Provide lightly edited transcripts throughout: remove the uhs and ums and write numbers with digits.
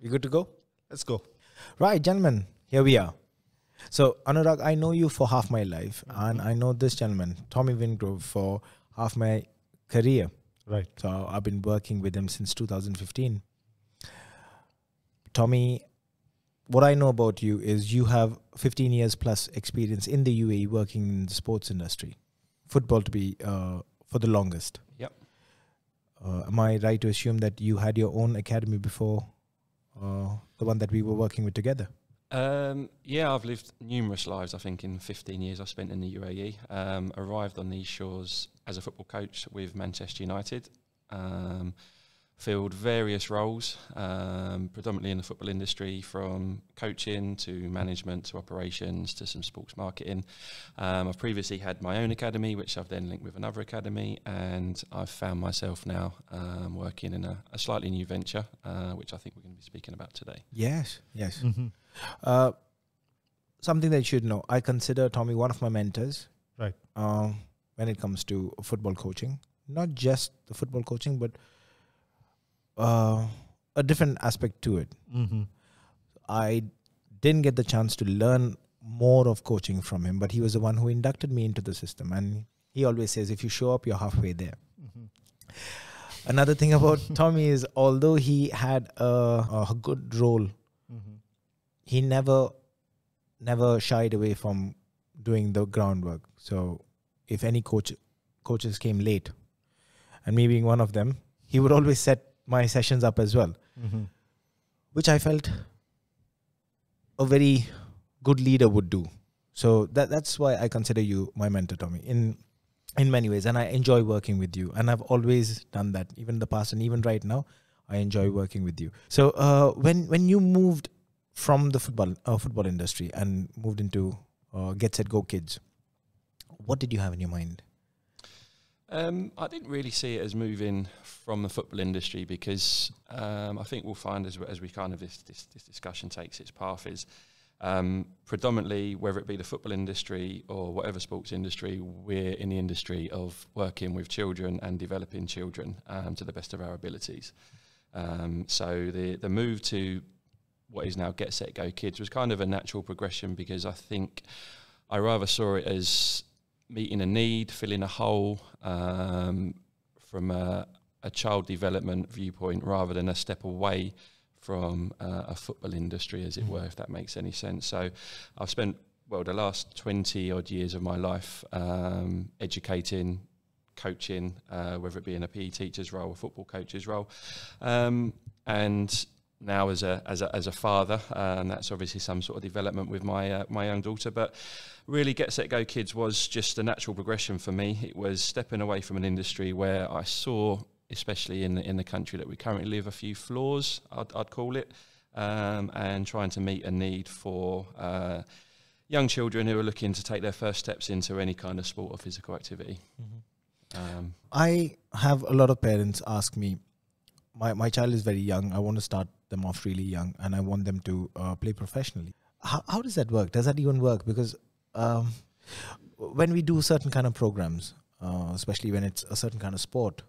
You good to go? Let's go. Right, gentlemen, here we are. So, Anurag, I know you for half my life, and I know this gentleman, Tommy Wingrove, for half my career. Right. So, I've been working with him since 2015. Tommy, what I know about you is you have 15 years plus experience in the UAE working in the sports industry. Football to be for the longest. Yep. Am I right to assume that you had your own academy before the one that we were working with together? Yeah, I've lived numerous lives, I think, in 15 years I've spent in the UAE. Arrived on these shores as a football coach with Manchester United. Filled various roles, predominantly in the football industry, from coaching to management to operations to some sports marketing. I've previously had my own academy, which I've then linked with another academy, and I've found myself now working in a slightly new venture, which I think we're going to be speaking about today. Yes, yes. Something that you should know, I consider Tommy one of my mentors. Right. When it comes to football coaching. Not just the football coaching, but a different aspect to it. I didn't get the chance to learn more of coaching from him, but he was the one who inducted me into the system. And he always says, if you show up, you're halfway there. Another thing about Tommy is, although he had a good role, he never shied away from doing the groundwork. So if any coaches came late, and me being one of them, he would always set my sessions up as well, which I felt a very good leader would do. So that's why I consider you my mentor, Tommy, in many ways. And I enjoy working with you. And I've always done that, even in the past and even right now. I enjoy working with you. So when you moved from the football industry and moved into Get Set Go Kids, what did you have in your mind? I didn't really see it as moving from the football industry, because I think we'll find as we kind of this discussion takes its path is predominantly, whether it be the football industry or whatever sports industry, we're in the industry of working with children and developing children to the best of our abilities. So the move to what is now Get Set Go Kids was kind of a natural progression, because I think I rather saw it as meeting a need, filling a hole from a child development viewpoint, rather than a step away from a football industry, as it were, if that makes any sense. So I've spent, the last 20 odd years of my life educating, coaching, whether it be in a PE teacher's role or football coach's role, and now as a father, and that's obviously some sort of development with my young daughter. But really, Get Set Go Kids was just a natural progression for me. It was stepping away from an industry where I saw, especially in the country that we currently live, a few flaws, I'd call it, and trying to meet a need for young children who are looking to take their first steps into any kind of sport or physical activity. I have a lot of parents ask me, my child is very young, I want to start them off really young, and I want them to play professionally. How does that work? Does that even work? Because when we do certain kind of programs, especially when it's a certain kind of sport,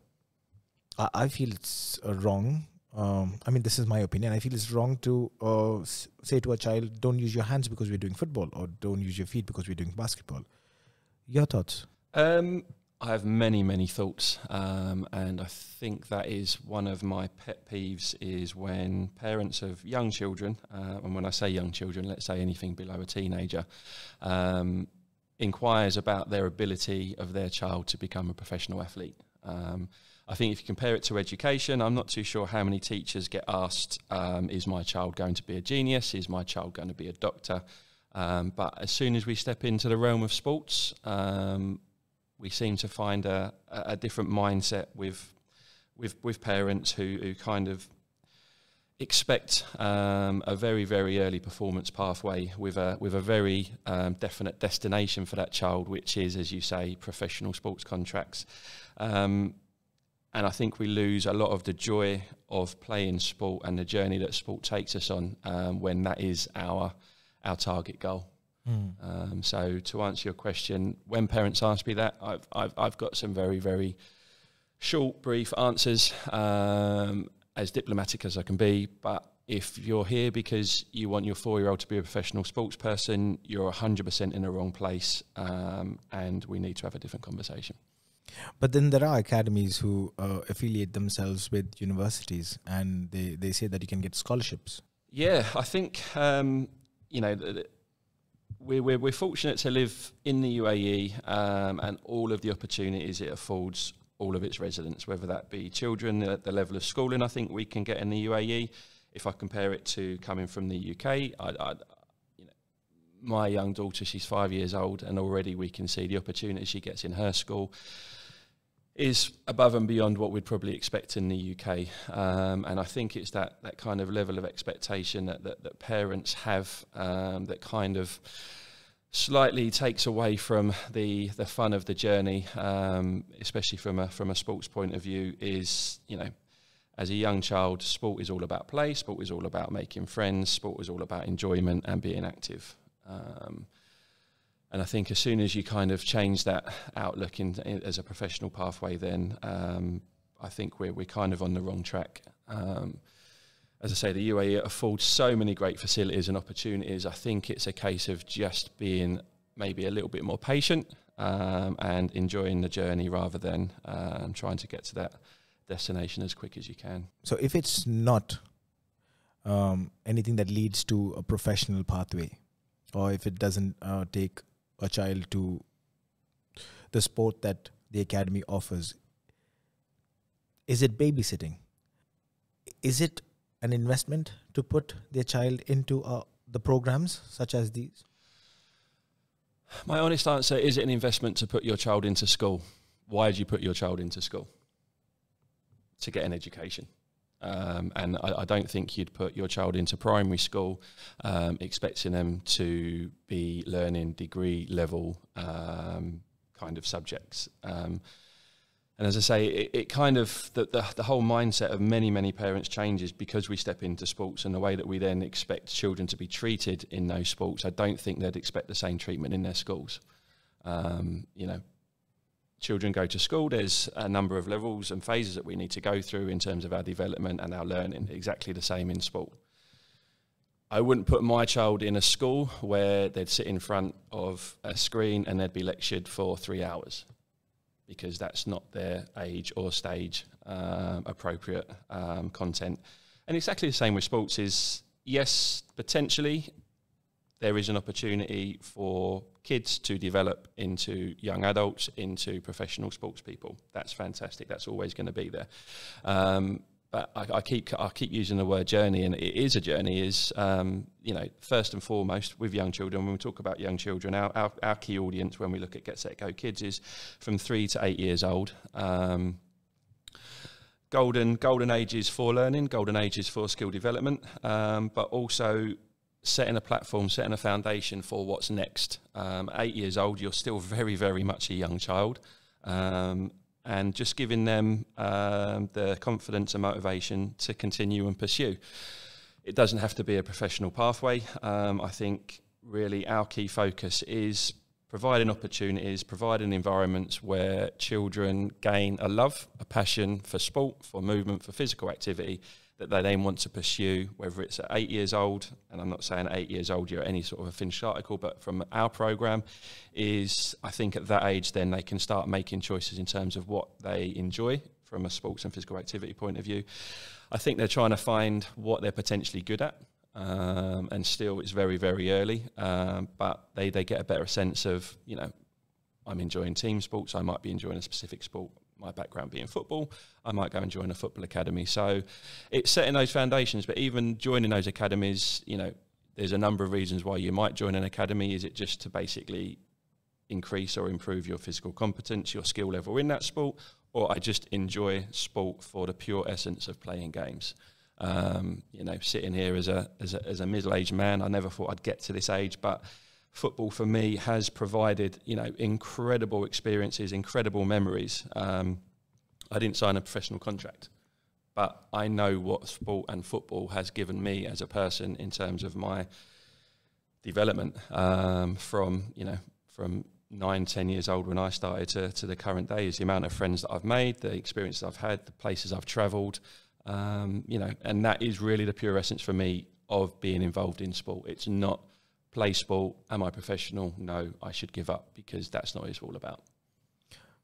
I feel it's wrong. I mean, this is my opinion. I feel it's wrong to say to a child, don't use your hands because we're doing football, or don't use your feet because we're doing basketball. Your thoughts? I have many thoughts, and I think that is one of my pet peeves, is when parents of young children, and when I say young children, let's say anything below a teenager, inquires about their ability of their child to become a professional athlete. I think if you compare it to education, I'm not too sure how many teachers get asked, is my child going to be a genius? Is my child going to be a doctor? But as soon as we step into the realm of sports, we seem to find a different mindset with parents who kind of expect a very early performance pathway with a very definite destination for that child, which is, as you say, professional sports contracts. And I think we lose a lot of the joy of playing sport and the journey that sport takes us on when that is our target goal. So to answer your question, when parents ask me that, I've got some very short, brief answers, as diplomatic as I can be. But if you're here because you want your 4-year-old to be a professional sports person, you're 100% in the wrong place, and we need to have a different conversation. But then there are academies who affiliate themselves with universities, and they say that you can get scholarships. Yeah, I think we're fortunate to live in the UAE, and all of the opportunities it affords all of its residents, whether that be children at the level of schooling I think we can get in the UAE. If I compare it to coming from the UK, my young daughter, she's 5 years old, and already we can see the opportunity she gets in her school is above and beyond what we'd probably expect in the UK. And I think it's that kind of level of expectation that parents have, that kind of slightly takes away from the fun of the journey, especially from a sports point of view, is, as a young child, sport is all about play, sport is all about making friends, sport is all about enjoyment and being active. And I think as soon as you kind of change that outlook as a professional pathway, then I think we're kind of on the wrong track. As I say, the UAE affords so many great facilities and opportunities. I think it's a case of just being maybe a little bit more patient and enjoying the journey rather than trying to get to that destination as quick as you can. So if it's not anything that leads to a professional pathway, or if it doesn't take a child to the sport that the academy offers, is it babysitting? Is it an investment to put their child into the programs such as these? My honest answer, is it an investment to put your child into school? Why did you put your child into school? To get an education. And I don't think you'd put your child into primary school expecting them to be learning degree level kind of subjects. And as I say, it kind of, the whole mindset of many parents changes because we step into sports, and the way that we then expect children to be treated in those sports, I don't think they'd expect the same treatment in their schools. Children go to school, there's a number of levels and phases that we need to go through in terms of our development and our learning, exactly the same in sport. I wouldn't put my child in a school where they'd sit in front of a screen and they'd be lectured for 3 hours, because that's not their age or stage appropriate content. And exactly the same with sports is, yes, potentially there is an opportunity for kids to develop into young adults, into professional sports people. That's fantastic. That's always going to be there. But I keep using the word journey, and it is a journey. Is first and foremost with young children. When we talk about young children, our key audience when we look at Get Set Go Kids is from 3 to 8 years old. Golden ages for learning, golden ages for skill development, but also setting a platform, setting a foundation for what's next. 8 years old, you're still very much a young child, and just giving them the confidence and motivation to continue and pursue. It doesn't have to be a professional pathway. I think really our key focus is providing opportunities, providing environments where children gain a love, a passion for sport, for movement, for physical activity, that they then want to pursue, whether it's at 8 years old, and I'm not saying at 8 years old you're any sort of a finished article, but from our programme is, I think at that age then they can start making choices in terms of what they enjoy from a sports and physical activity point of view. I think they're trying to find what they're potentially good at, and still it's very early, but they get a better sense of, I'm enjoying team sports, I might be enjoying a specific sport. My background being football, I might go and join a football academy. So it's setting those foundations, but even joining those academies, there's a number of reasons why you might join an academy. Is it just to basically increase or improve your physical competence, your skill level in that sport, or I just enjoy sport for the pure essence of playing games? Sitting here as a middle-aged man, I never thought I'd get to this age, but football for me has provided, incredible experiences, incredible memories. I didn't sign a professional contract, but I know what sport and football has given me as a person in terms of my development, from 9, 10 years old when I started to the current days. The amount of friends that I've made, the experiences I've had, the places I've travelled, And that is really the pure essence for me of being involved in sport. It's not play sport, am I professional? No, I should give up, because that's not what it's all about.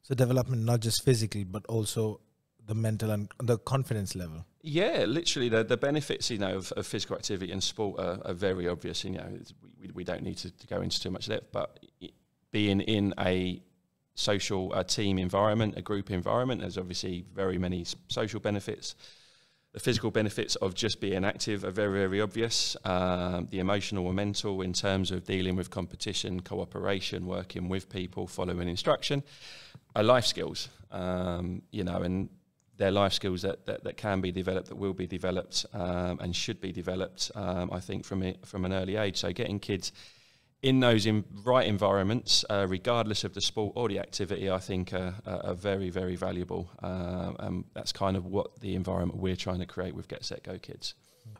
So development, not just physically, but also the mental and the confidence level. Yeah, literally the benefits, of physical activity and sport are very obvious. We don't need to go into too much depth, but being in a social team environment, a group environment, there's obviously very many social benefits. The physical benefits of just being active are very, very obvious. The emotional and mental, in terms of dealing with competition, cooperation, working with people, following instruction, are life skills. And they're life skills that can be developed, that will be developed, and should be developed, I think, from an early age. So getting kids in those right environments, regardless of the sport or the activity, I think are very, very valuable. And that's kind of what the environment we're trying to create with Get Set Go Kids.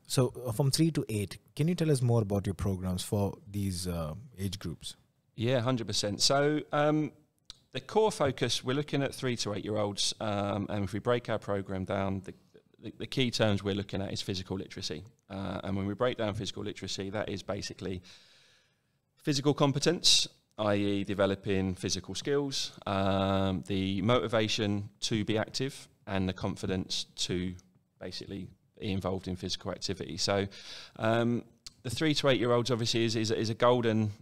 So from 3 to 8, can you tell us more about your programs for these age groups? Yeah, 100%. So the core focus, we're looking at 3 to 8 year olds, and if we break our program down, the key terms we're looking at is physical literacy. And when we break down physical literacy, that is basically physical competence, i.e. developing physical skills, the motivation to be active, and the confidence to basically be involved in physical activity. So the 3 to 8 year olds obviously is a golden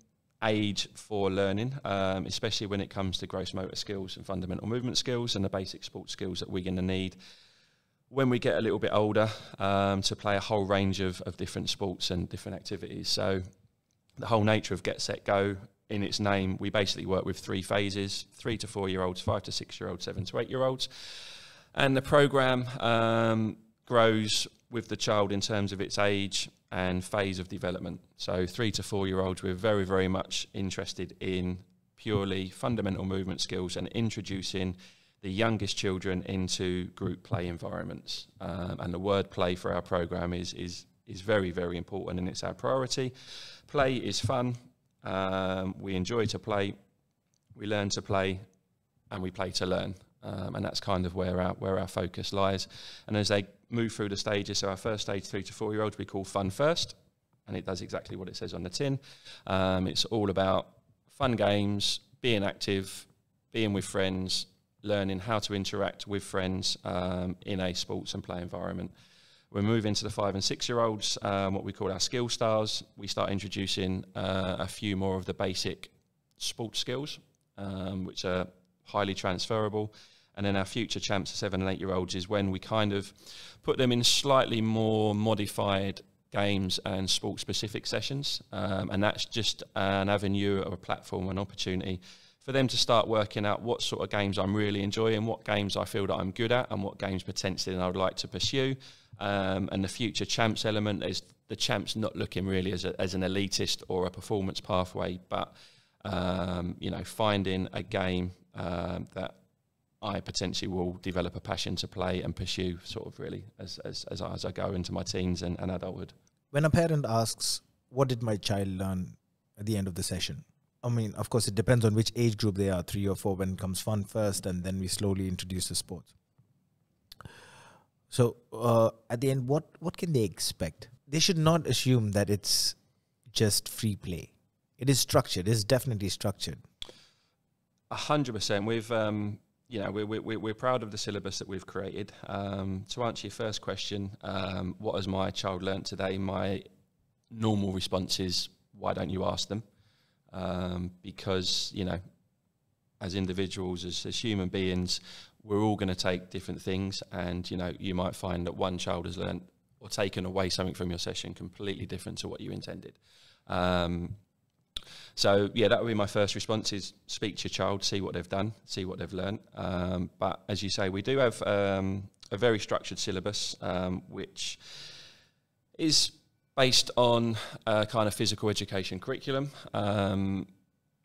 age for learning, especially when it comes to gross motor skills and fundamental movement skills and the basic sports skills that we're going to need when we get a little bit older, to play a whole range of different sports and different activities. So the whole nature of Get Set Go, in its name, we basically work with 3 phases: 3 to 4 year olds, 5 to 6 year olds, 7 to 8 year olds. And the program grows with the child in terms of its age and phase of development. So 3 to 4 year olds, we're very, very much interested in purely fundamental movement skills and introducing the youngest children into group play environments. And the word play for our program is very, very important, and it's our priority. Play is fun. We enjoy to play. We learn to play, and we play to learn. And that's kind of where our focus lies. And as they move through the stages, so our first stage, 3 to 4 year olds, we call Fun First, and it does exactly what it says on the tin. It's all about fun games, being active, being with friends, learning how to interact with friends in a sports and play environment. We move into the 5 and 6 year olds, what we call our skill stars. We start introducing a few more of the basic sports skills, which are highly transferable. And then our future champs, 7 and 8 year olds, is when we kind of put them in slightly more modified games and sport specific sessions. And that's just an avenue or a platform, an opportunity for them to start working out what sort of games I'm really enjoying, what games I feel that I'm good at, and what games potentially I would like to pursue. And the future champs element is the champs not looking really as an elitist or a performance pathway, but finding a game that I potentially will develop a passion to play and pursue, sort of really as I go into my teens and adulthood. When a parent asks, "What did my child learn at the end of the session?" I mean, of course, it depends on which age group they are, 3 or 4, when it comes Fun First, and then we slowly introduce the sports. So at the end, what can they expect? They should not assume that it's just free play. It is structured. It's definitely structured. 100%. We're proud of the syllabus that we've created. To answer your first question, what has my child learnt today? My normal response is, why don't you ask them? Because, as individuals, as human beings, we're all going to take different things, and you might find that one child has learnt or taken away something from your session completely different to what you intended. So that would be my first response: is speak to your child, see what they've done, see what they've learnt. But as you say, we do have a very structured syllabus, which is based on a kind of physical education curriculum,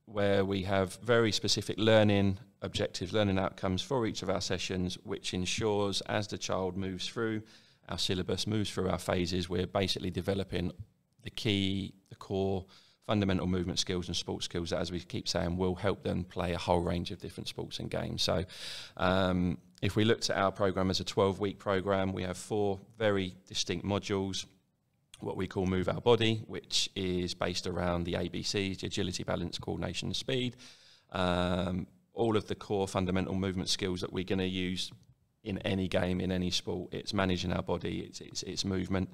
where we have very specific learning objectives, learning outcomes for each of our sessions, which ensures as the child moves through our syllabus, moves through our phases, we're basically developing the core fundamental movement skills and sports skills that, as we keep saying, will help them play a whole range of different sports and games. So if we looked at our program as a 12-week program, we have 4 very distinct modules. What we call Move Our Body, which is based around the ABCs, the agility, balance, coordination and speed. All of the core fundamental movement skills that we're going to use in any game, in any sport. It's managing our body, it's movement,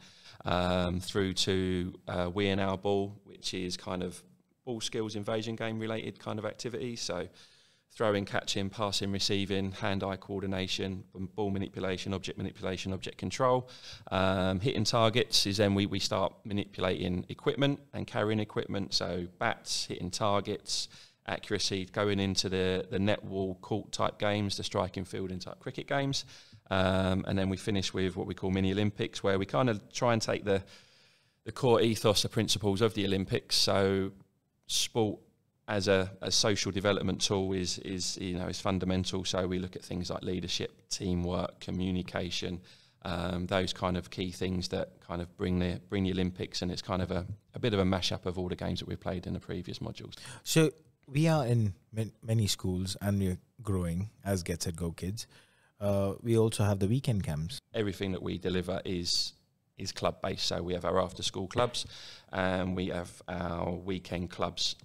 through to we and our ball, which is kind of ball skills, invasion game related kind of activities. So throwing, catching, passing, receiving, hand-eye coordination, ball manipulation, object control. Hitting targets is then we start manipulating equipment and carrying equipment, so bats, hitting targets, accuracy, going into the net wall court type games, the striking fielding type cricket games. And then we finish with what we call mini Olympics, where we kind of try and take the core ethos, the principles of the Olympics. So sport as a social development tool is fundamental. So we look at things like leadership, teamwork, communication, those kind of key things that kind of bring the Olympics, and it's kind of a bit of a mashup of all the games that we've played in the previous modules. So we are in many schools, and we're growing as Get Set Go Kids. We also have the weekend camps. Everything that we deliver is club based. So we have our after school clubs, and we have our weekend clubs.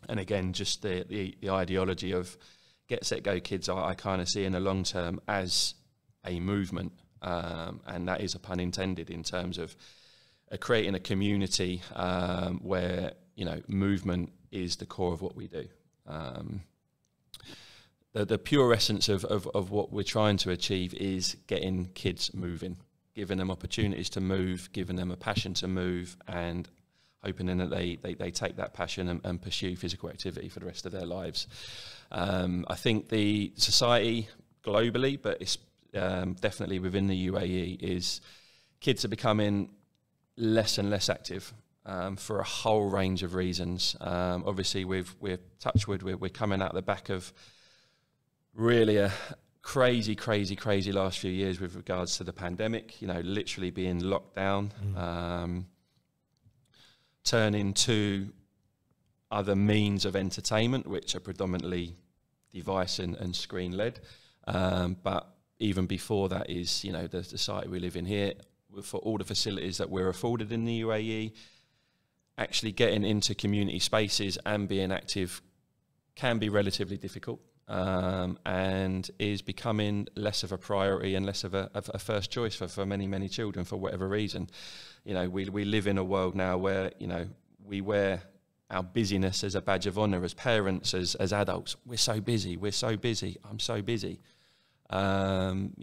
And again, just the ideology of Get Set Go Kids, I kind of see in the long term as a movement, and that is a pun intended, in terms of creating a community where movement is the core of what we do. The pure essence of what we're trying to achieve is getting kids moving, giving them opportunities to move, giving them a passion to move, and hoping that they take that passion and pursue physical activity for the rest of their lives. I think the society globally, but it's definitely within the UAE, is kids are becoming less and less active for a whole range of reasons. Obviously, we're touchwood, we're coming out the back of really a crazy last few years with regards to the pandemic, literally being locked down. Turning to other means of entertainment, which are predominantly device and screen led. But even before that is, the society we live in here, for all the facilities that we're afforded in the UAE, actually getting into community spaces and being active can be relatively difficult, and is becoming less of a priority and less of a first choice for many children, for whatever reason. We live in a world now where, we wear our busyness as a badge of honour as parents, as adults. We're so busy, I'm so busy. And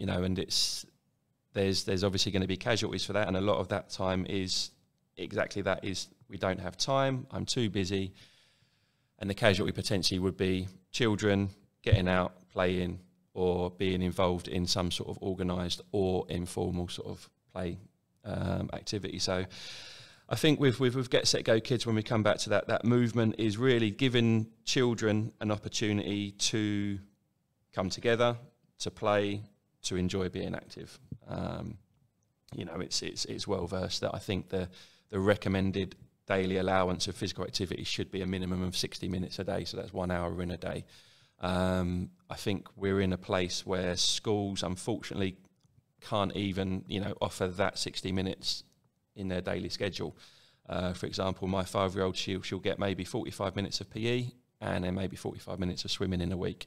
there's obviously going to be casualties for that, and a lot of that time is exactly that, is we don't have time, I'm too busy. And the casualty potentially would be children getting out, playing, or being involved in some sort of organised or informal sort of play activity. So I think with Get Set Go Kids, when we come back to that movement is really giving children an opportunity to come together, to play, to enjoy being active. It's well versed that I think the recommended daily allowance of physical activity should be a minimum of 60 minutes a day, so that's 1 hour in a day. I think we're in a place where schools, unfortunately, can't even, offer that 60 minutes in their daily schedule. For example, my 5-year-old, she'll get maybe 45 minutes of PE and then maybe 45 minutes of swimming in a week,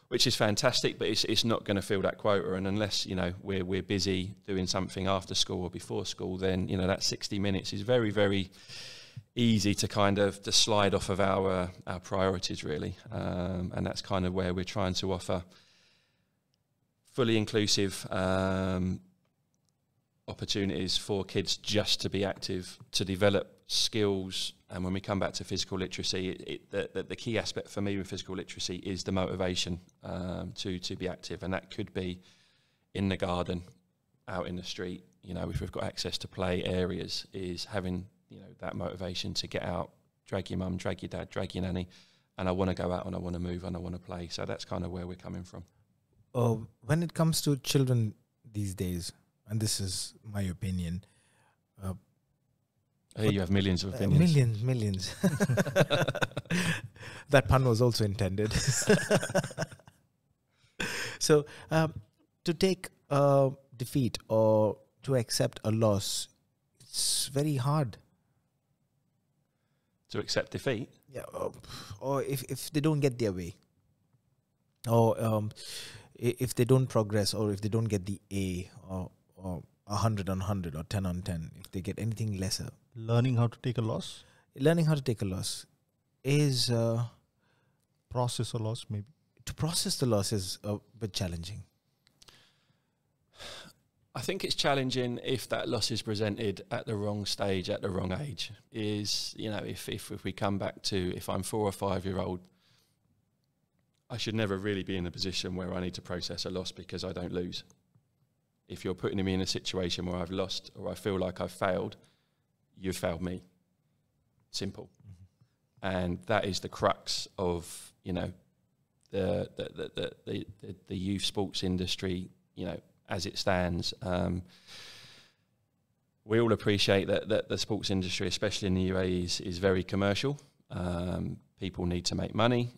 which is fantastic, but it's not going to fill that quota. And unless, we're busy doing something after school or before school, then, that 60 minutes is very, very easy to kind of to slide off of our priorities, really. And that's kind of where we're trying to offer fully inclusive opportunities for kids just to be active, to develop skills. And when we come back to physical literacy, the key aspect for me with physical literacy is the motivation to be active. And that could be in the garden, out in the street, if we've got access to play areas, is having, that motivation to get out, drag your mum, drag your dad, drag your nanny, and I want to go out and I want to move and I want to play. So that's kind of where we're coming from. When it comes to children these days, and this is my opinion. Here you have millions of opinions. Millions. That pun was also intended. So to take a defeat or to accept a loss, it's very hard. To accept defeat? Yeah, or if they don't get their way, or if they don't progress, or if they don't get the A, or 100 on 100 or 10 on 10, if they get anything lesser. Learning how to take a loss? Learning how to take a loss is... process a loss, maybe. To process the loss is a bit challenging. I think it's challenging if that loss is presented at the wrong stage, at the wrong age. If we come back to, if I'm 4 or 5 year old, I should never really be in a position where I need to process a loss because I don't lose. If you're putting me in a situation where I've lost or I feel like I've failed, you've failed me. Simple. Mm-hmm. And that is the crux of, the youth sports industry, as it stands. We all appreciate that the sports industry, especially in the UAE, is very commercial. People need to make money.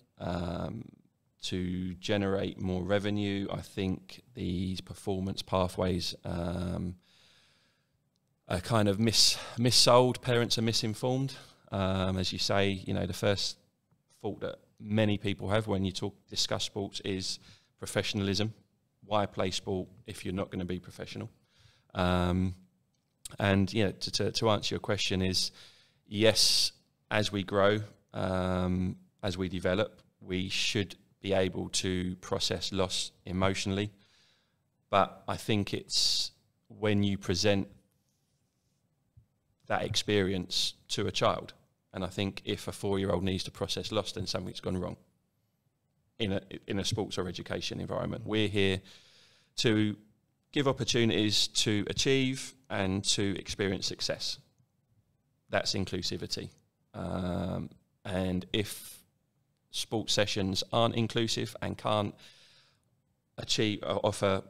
To generate more revenue, I think these performance pathways are kind of missold. Parents are misinformed. As you say, the first fault that many people have when you discuss sports is professionalism. Why play sport if you're not going to be professional? To answer your question is, yes, as we grow, as we develop, we should be able to process loss emotionally. But I think it's when you present that experience to a child. And I think if a 4-year-old needs to process loss, then something's gone wrong in a sports or education environment. We're here to give opportunities to achieve and to experience success. That's inclusivity. And if sports sessions aren't inclusive and can't offer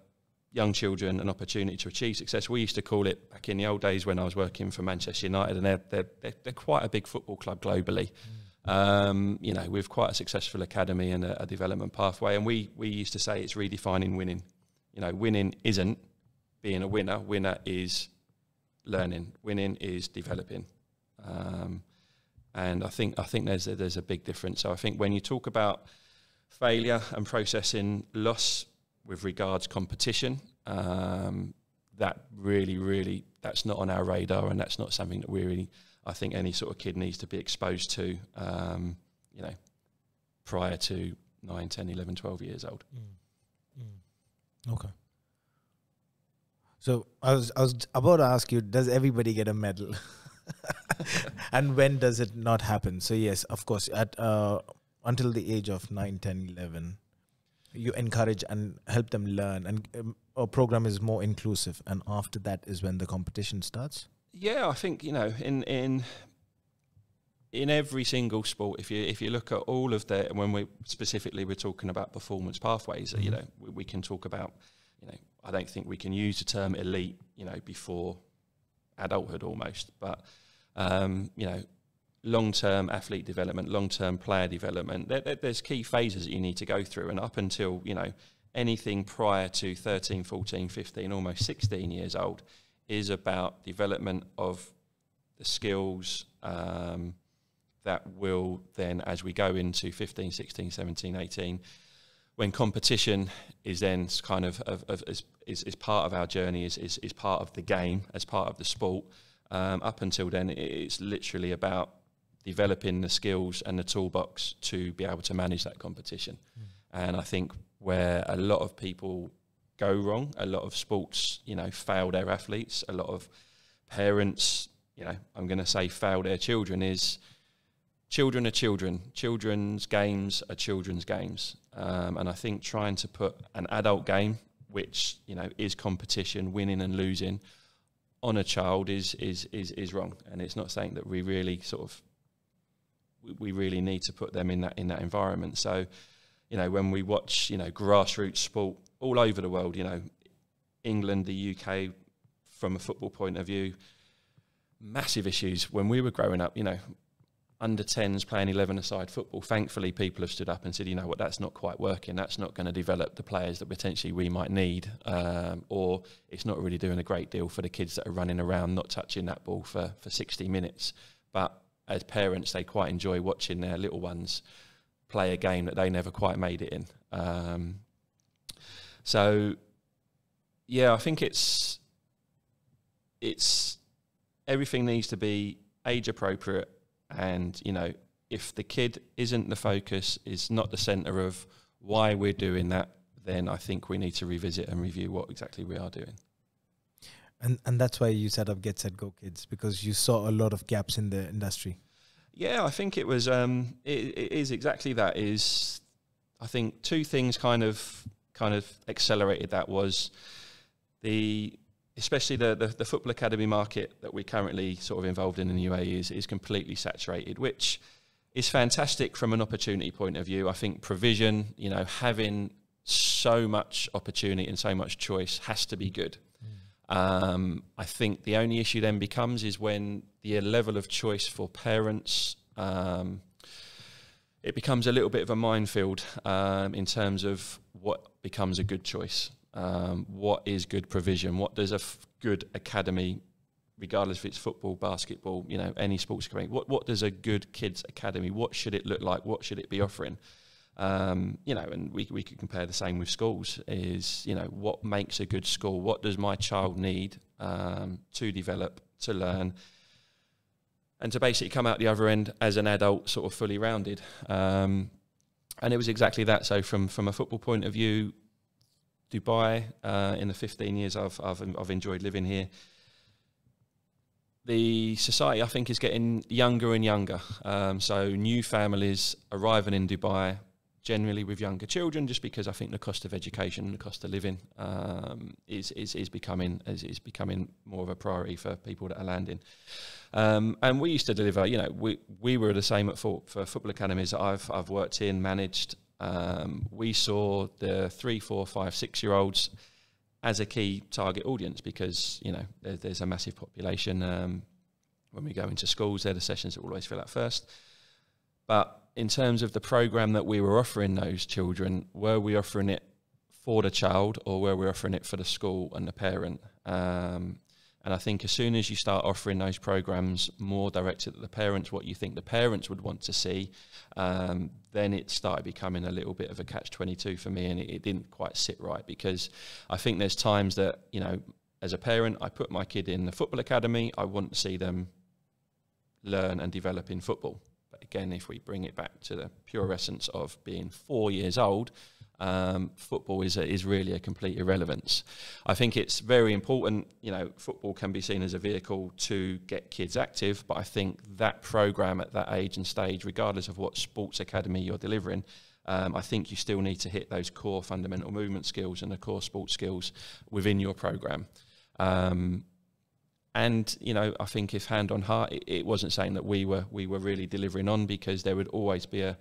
young children an opportunity to achieve success. We used to call it, back in the old days when I was working for Manchester United, and they're quite a big football club globally, with quite a successful academy and a development pathway. And we used to say it's redefining winning. Winning isn't being a winner. Winner is learning. Winning is developing. And I think there's a big difference. So I think when you talk about failure and processing loss with regards competition, that really that's not on our radar, and that's not something that I think any sort of kid needs to be exposed to, prior to 9, 10, 11, 12 years old. Okay. So I was about to ask you, does everybody get a medal? And when does it not happen? So yes, of course, at until the age of 9, 10, 11, you encourage and help them learn, and our program is more inclusive. And after that is when the competition starts. Yeah, I think in every single sport, if you look at all of the, when we're talking about performance pathways, we can talk about, I don't think we can use the term elite, before adulthood almost, but long-term athlete development, long-term player development, there's key phases that you need to go through, and up until anything prior to 13, 14, 15, almost 16 years old is about development of the skills that will then, as we go into 15, 16, 17, 18, when competition is then kind of is part of our journey, is part of the game, as part of the sport. Up until then, it's literally about developing the skills and the toolbox to be able to manage that competition. And I think where a lot of people go wrong, a lot of sports, fail their athletes, a lot of parents, I'm going to say fail their children, is children are children. Children's games are children's games. And I think trying to put an adult game, which, is competition, winning and losing, on a child is wrong. And it's not something that we really we really need to put them in that environment. So, when we watch, grassroots sport all over the world, England, the UK, from a football point of view, massive issues. When we were growing up, under 10s playing 11-a-side football, thankfully people have stood up and said, you know what, that's not quite working, that's not going to develop the players that potentially we might need, or it's not really doing a great deal for the kids that are running around not touching that ball for 60 minutes. But as parents, they quite enjoy watching their little ones play a game that they never quite made it in. So yeah, I think it's everything needs to be age appropriate. And, you know, if the kid isn't the focus, is not the centre of why we're doing that, then I think we need to revisit and review what exactly we are doing. And that's why you set up Get Set Go Kids, because you saw a lot of gaps in the industry. Yeah, I think it was, it is exactly that. Is I think two things kind of accelerated that was especially the football academy market that we're currently sort of involved in the UAE is completely saturated, which is fantastic from an opportunity point of view. I think provision, you know, having so much opportunity and so much choice has to be good. I think the only issue then becomes is when the level of choice for parents, it becomes a little bit of a minefield in terms of what becomes a good choice. What is good provision? What does a good academy, regardless if it's football, basketball, you know, any sports academy, what does a good kids academy, what should it look like? What should it be offering? You know, and we could compare the same with schools is, you know, what makes a good school? What does my child need to develop, to learn, and to basically come out the other end as an adult, sort of fully rounded? And it was exactly that. So from a football point of view, Dubai, in the 15 years I've enjoyed living here, the society I think is getting younger and younger. So new families arriving in Dubai, generally with younger children, just because I think the cost of education and the cost of living is becoming more of a priority for people that are landing. And we used to deliver. You know, we were the same for football academies that I've worked in, managed. We saw the 3, 4, 5, 6-year-olds as a key target audience because, you know, there's a massive population. When we go into schools, they're the sessions that we'll always fill out first. But in terms of the programme that we were offering those children, were we offering it for the child or were we offering it for the school and the parent? And I think as soon as you start offering those programmes more directed at the parents, what you think the parents would want to see, then it started becoming a little bit of a catch-22 for me, and it didn't quite sit right, because I think there's times that, you know, as a parent, I put my kid in the football academy, I want to see them learn and develop in football. But again, if we bring it back to the pure essence of being 4 years old, football is really a complete irrelevance. I think it's very important, you know, football can be seen as a vehicle to get kids active, but I think that programme at that age and stage, regardless of what sports academy you're delivering, I think you still need to hit those core fundamental movement skills and the core sports skills within your programme. And, you know, I think if hand on heart, it wasn't something that we were really delivering on, because there would always be a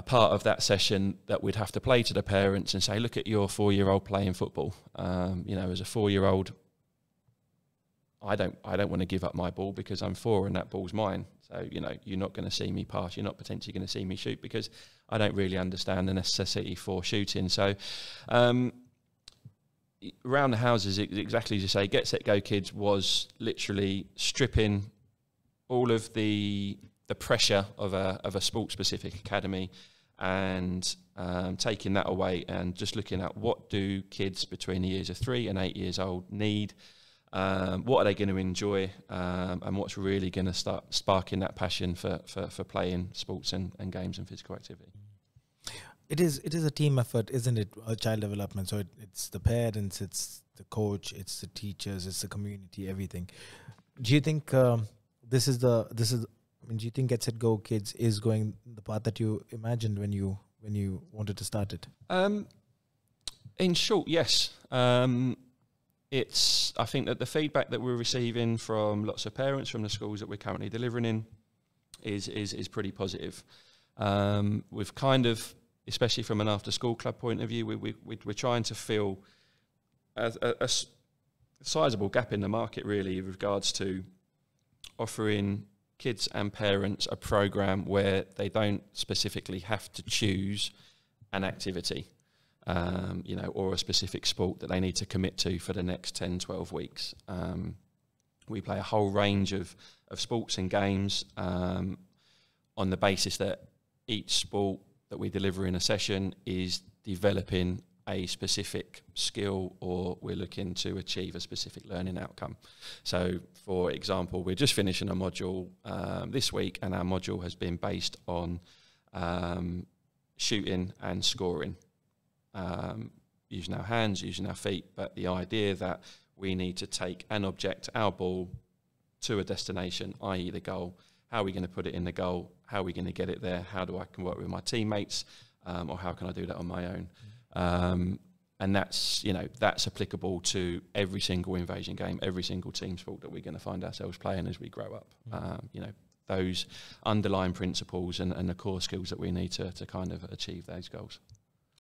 part of that session that we'd have to play to the parents and say, look at your 4-year-old playing football. You know, as a 4-year-old, I don't want to give up my ball because I'm 4 and that ball's mine. So, you know, you're not going to see me pass. You're not potentially going to see me shoot because I don't really understand the necessity for shooting. So, around the houses, exactly as you say, Get Set Go Kids was literally stripping all of the pressure of a sports-specific academy and taking that away and just looking at what do kids between the years of 3 and 8 years old need, what are they going to enjoy, and what's really going to start sparking that passion for playing sports and games and physical activity. It is a team effort, isn't it? Child development. So it's the parents, it's the coach, it's the teachers, it's the community, everything. Do you think do you think Get Set Go Kids is going the path that you imagined when you wanted to start it? In short, yes. I think that the feedback that we're receiving from lots of parents from the schools that we're currently delivering in is pretty positive. We've kind of, especially from an after-school club point of view, we're trying to fill a sizable gap in the market, really, with regards to offering kids and parents a program where they don't specifically have to choose an activity, you know, or a specific sport that they need to commit to for the next 10, 12 weeks. We play a whole range of sports and games on the basis that each sport that we deliver in a session is developing a specific skill, or we're looking to achieve a specific learning outcome. So, for example, we're just finishing a module this week, and our module has been based on shooting and scoring, using our hands, using our feet, but the idea that we need to take an object, our ball, to a destination, i.e. the goal. How are we going to put it in the goal? How are we going to get it there? How do I can work with my teammates? Or how can I do that on my own? And that's, you know, that's applicable to every single invasion game, every single team sport that we're going to find ourselves playing as we grow up. You know, those underlying principles and the core skills that we need to kind of achieve those goals.